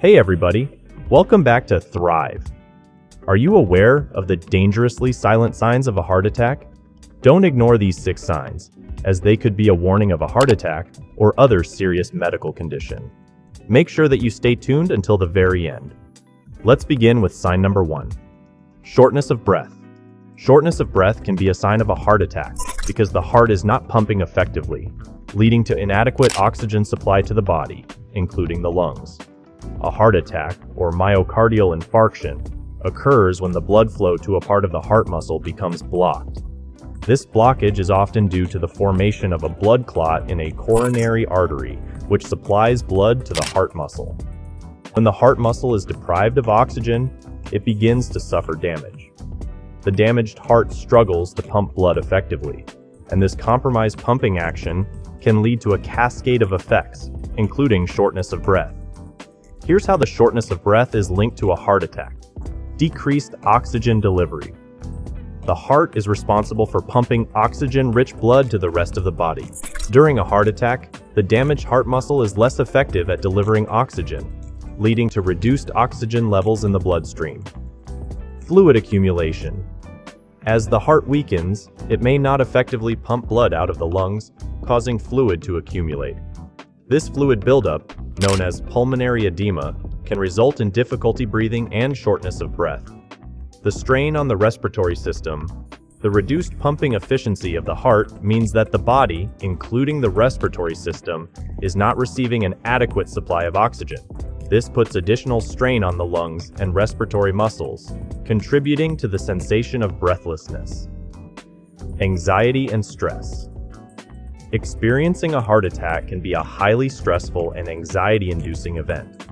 Hey everybody, welcome back to Thrive. Are you aware of the dangerously silent signs of a heart attack? Don't ignore these 6 signs, as they could be a warning of a heart attack or other serious medical condition. Make sure that you stay tuned until the very end. Let's begin with sign number 1. Shortness of breath. Shortness of breath can be a sign of a heart attack because the heart is not pumping effectively, leading to inadequate oxygen supply to the body, including the lungs. A heart attack, or myocardial infarction, occurs when the blood flow to a part of the heart muscle becomes blocked. This blockage is often due to the formation of a blood clot in a coronary artery, which supplies blood to the heart muscle. When the heart muscle is deprived of oxygen, it begins to suffer damage. The damaged heart struggles to pump blood effectively, and this compromised pumping action can lead to a cascade of effects, including shortness of breath. Here's how the shortness of breath is linked to a heart attack. Decreased oxygen delivery. The heart is responsible for pumping oxygen-rich blood to the rest of the body. During a heart attack, the damaged heart muscle is less effective at delivering oxygen, leading to reduced oxygen levels in the bloodstream. Fluid accumulation. As the heart weakens, it may not effectively pump blood out of the lungs, causing fluid to accumulate. This fluid buildup, known as pulmonary edema, can result in difficulty breathing and shortness of breath. The strain on the respiratory system. The reduced pumping efficiency of the heart means that the body, including the respiratory system, is not receiving an adequate supply of oxygen. This puts additional strain on the lungs and respiratory muscles, contributing to the sensation of breathlessness. Anxiety and stress. Experiencing a heart attack can be a highly stressful and anxiety-inducing event.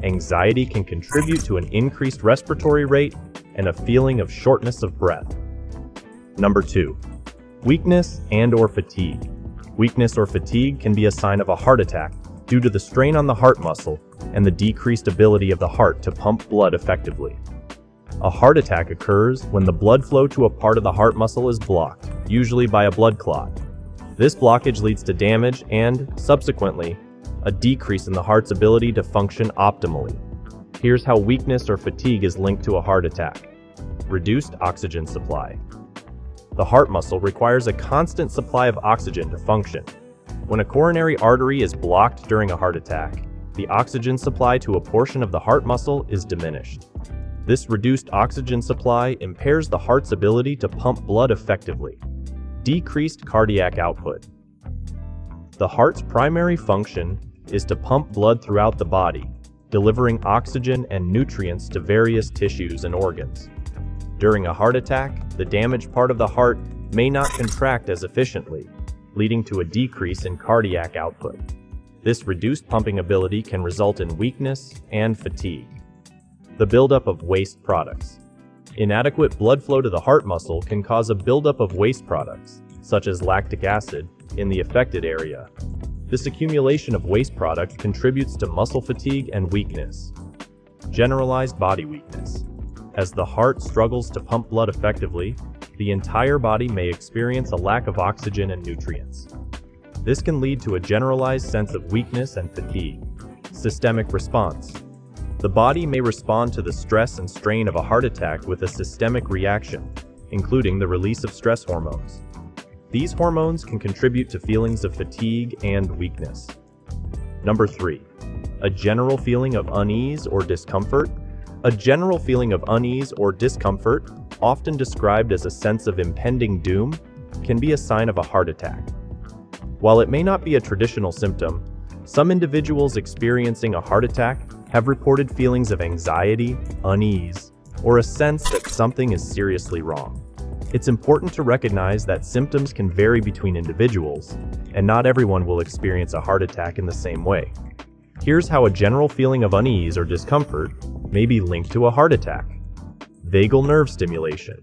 Anxiety can contribute to an increased respiratory rate and a feeling of shortness of breath. Number 2. Weakness and/or fatigue. Weakness or fatigue can be a sign of a heart attack due to the strain on the heart muscle and the decreased ability of the heart to pump blood effectively. A heart attack occurs when the blood flow to a part of the heart muscle is blocked, usually by a blood clot. This blockage leads to damage and, subsequently, a decrease in the heart's ability to function optimally. Here's how weakness or fatigue is linked to a heart attack. Reduced oxygen supply. The heart muscle requires a constant supply of oxygen to function. When a coronary artery is blocked during a heart attack, the oxygen supply to a portion of the heart muscle is diminished. This reduced oxygen supply impairs the heart's ability to pump blood effectively. Decreased cardiac output. The heart's primary function is to pump blood throughout the body, delivering oxygen and nutrients to various tissues and organs. During a heart attack, the damaged part of the heart may not contract as efficiently, leading to a decrease in cardiac output. This reduced pumping ability can result in weakness and fatigue. The buildup of waste products. Inadequate blood flow to the heart muscle can cause a buildup of waste products, such as lactic acid, in the affected area. This accumulation of waste product contributes to muscle fatigue and weakness. Generalized body weakness. As the heart struggles to pump blood effectively, the entire body may experience a lack of oxygen and nutrients. This can lead to a generalized sense of weakness and fatigue. Systemic response. The body may respond to the stress and strain of a heart attack with a systemic reaction, including the release of stress hormones. These hormones can contribute to feelings of fatigue and weakness. Number 3. A general feeling of unease or discomfort. A general feeling of unease or discomfort, often described as a sense of impending doom, can be a sign of a heart attack. While it may not be a traditional symptom, some individuals experiencing a heart attack have reported feelings of anxiety, unease, or a sense that something is seriously wrong. It's important to recognize that symptoms can vary between individuals, and not everyone will experience a heart attack in the same way. Here's how a general feeling of unease or discomfort may be linked to a heart attack. Vagal nerve stimulation.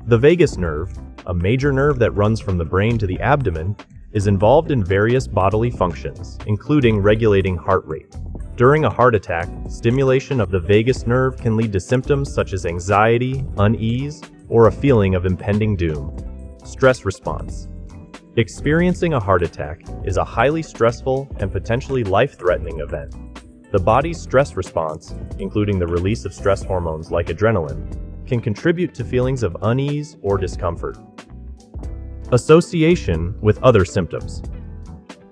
The vagus nerve, a major nerve that runs from the brain to the abdomen, is involved in various bodily functions, including regulating heart rate. During a heart attack, stimulation of the vagus nerve can lead to symptoms such as anxiety, unease, or a feeling of impending doom. Stress response. Experiencing a heart attack is a highly stressful and potentially life-threatening event. The body's stress response, including the release of stress hormones like adrenaline, can contribute to feelings of unease or discomfort. Association with other symptoms.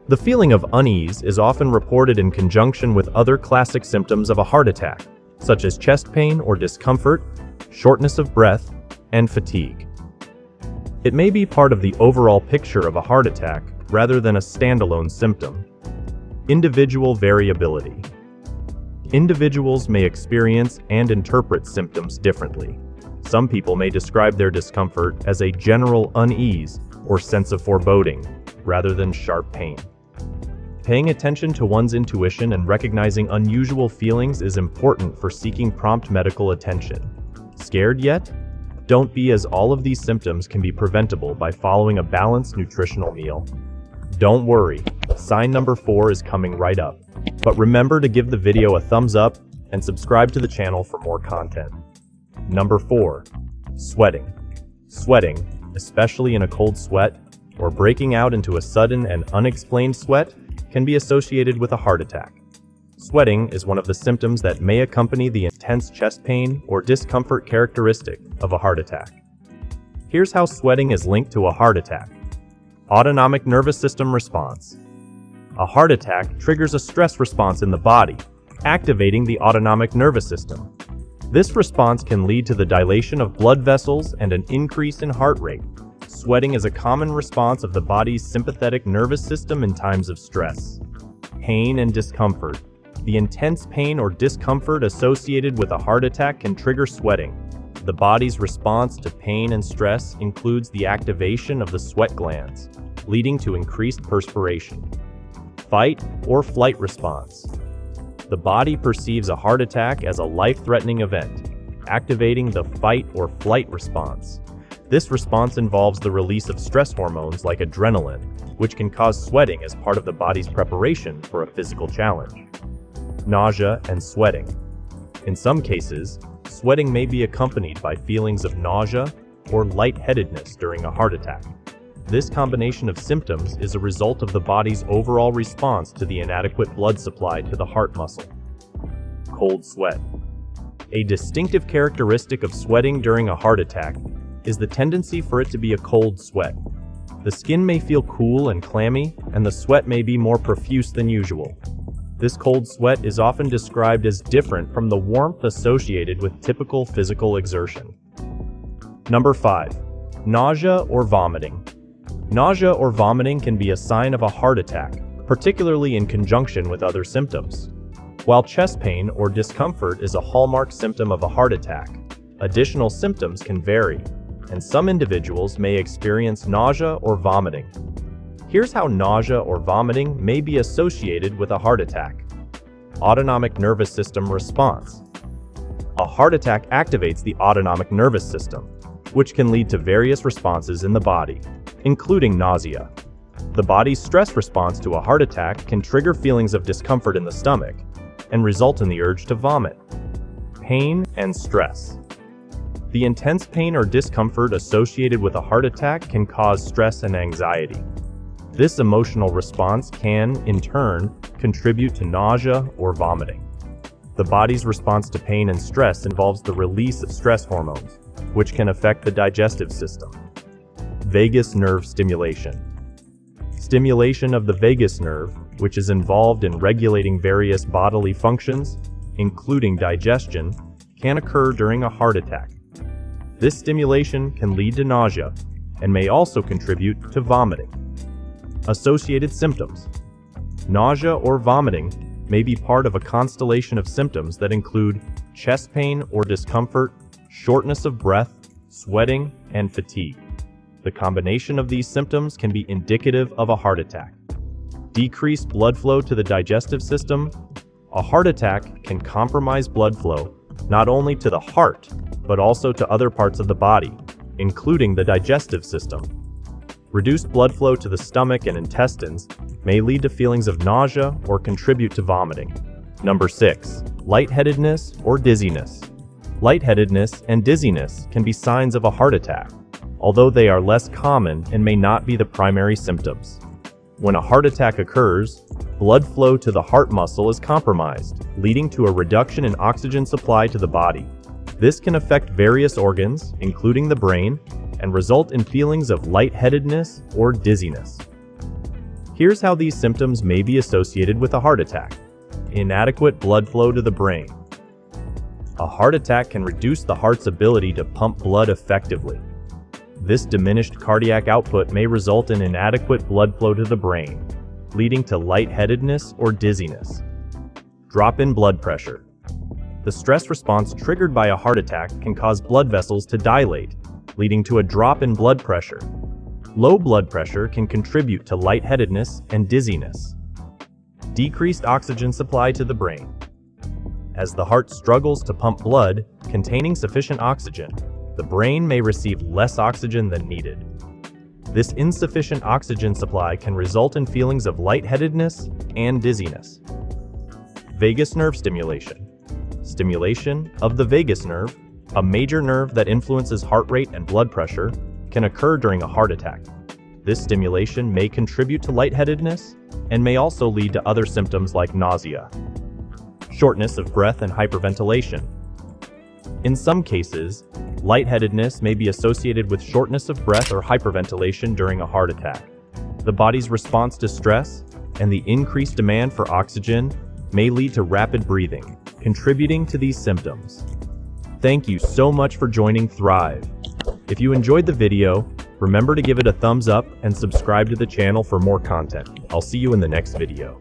The feeling of unease is often reported in conjunction with other classic symptoms of a heart attack, such as chest pain or discomfort, shortness of breath, and fatigue. It may be part of the overall picture of a heart attack rather than a standalone symptom. Individual variability. Individuals may experience and interpret symptoms differently. Some people may describe their discomfort as a general unease or sense of foreboding, rather than sharp pain. Paying attention to one's intuition and recognizing unusual feelings is important for seeking prompt medical attention. Scared yet? Don't be, as all of these symptoms can be preventable by following a balanced nutritional meal. Don't worry, sign number 4 is coming right up. But remember to give the video a thumbs up and subscribe to the channel for more content. Number 4. Sweating. Sweating, especially in a cold sweat or breaking out into a sudden and unexplained sweat, can be associated with a heart attack. Sweating is one of the symptoms that may accompany the intense chest pain or discomfort characteristic of a heart attack. Here's how sweating is linked to a heart attack. Autonomic nervous system response. A heart attack triggers a stress response in the body, activating the autonomic nervous system. This response can lead to the dilation of blood vessels and an increase in heart rate. Sweating is a common response of the body's sympathetic nervous system in times of stress. Pain and discomfort. The intense pain or discomfort associated with a heart attack can trigger sweating. The body's response to pain and stress includes the activation of the sweat glands, leading to increased perspiration. Fight or flight response. The body perceives a heart attack as a life-threatening event, activating the fight or flight response. This response involves the release of stress hormones like adrenaline, which can cause sweating as part of the body's preparation for a physical challenge. Nausea and sweating. In some cases, sweating may be accompanied by feelings of nausea or lightheadedness during a heart attack. This combination of symptoms is a result of the body's overall response to the inadequate blood supply to the heart muscle. Cold sweat. A distinctive characteristic of sweating during a heart attack is the tendency for it to be a cold sweat. The skin may feel cool and clammy, and the sweat may be more profuse than usual. This cold sweat is often described as different from the warmth associated with typical physical exertion. Number 5. Nausea or vomiting. Nausea or vomiting can be a sign of a heart attack, particularly in conjunction with other symptoms. While chest pain or discomfort is a hallmark symptom of a heart attack, additional symptoms can vary, and some individuals may experience nausea or vomiting. Here's how nausea or vomiting may be associated with a heart attack. Autonomic nervous system response. A heart attack activates the autonomic nervous system, which can lead to various responses in the body, including nausea. The body's stress response to a heart attack can trigger feelings of discomfort in the stomach and result in the urge to vomit. Pain and stress. The intense pain or discomfort associated with a heart attack can cause stress and anxiety. This emotional response can, in turn, contribute to nausea or vomiting. The body's response to pain and stress involves the release of stress hormones, which can affect the digestive system. Vagus nerve stimulation. Stimulation of the vagus nerve, which is involved in regulating various bodily functions, including digestion, can occur during a heart attack. This stimulation can lead to nausea and may also contribute to vomiting. Associated symptoms. Nausea or vomiting may be part of a constellation of symptoms that include chest pain or discomfort, shortness of breath, sweating, and fatigue. The combination of these symptoms can be indicative of a heart attack. Decreased blood flow to the digestive system. A heart attack can compromise blood flow not only to the heart, but also to other parts of the body, including the digestive system. Reduced blood flow to the stomach and intestines may lead to feelings of nausea or contribute to vomiting. Number 6. Lightheadedness or dizziness. Lightheadedness and dizziness can be signs of a heart attack, although they are less common and may not be the primary symptoms. When a heart attack occurs, blood flow to the heart muscle is compromised, leading to a reduction in oxygen supply to the body. This can affect various organs, including the brain, and result in feelings of lightheadedness or dizziness. Here's how these symptoms may be associated with a heart attack. Inadequate blood flow to the brain. A heart attack can reduce the heart's ability to pump blood effectively. This diminished cardiac output may result in inadequate blood flow to the brain, leading to lightheadedness or dizziness. Drop in blood pressure. The stress response triggered by a heart attack can cause blood vessels to dilate, leading to a drop in blood pressure. Low blood pressure can contribute to lightheadedness and dizziness. Decreased oxygen supply to the brain. As the heart struggles to pump blood containing sufficient oxygen, the brain may receive less oxygen than needed. This insufficient oxygen supply can result in feelings of lightheadedness and dizziness. Vagus nerve stimulation. Stimulation of the vagus nerve, a major nerve that influences heart rate and blood pressure, can occur during a heart attack. This stimulation may contribute to lightheadedness and may also lead to other symptoms like nausea. Shortness of breath and hyperventilation. In some cases, lightheadedness may be associated with shortness of breath or hyperventilation during a heart attack. The body's response to stress and the increased demand for oxygen may lead to rapid breathing, contributing to these symptoms. Thank you so much for joining Thrive. If you enjoyed the video, remember to give it a thumbs up and subscribe to the channel for more content. I'll see you in the next video.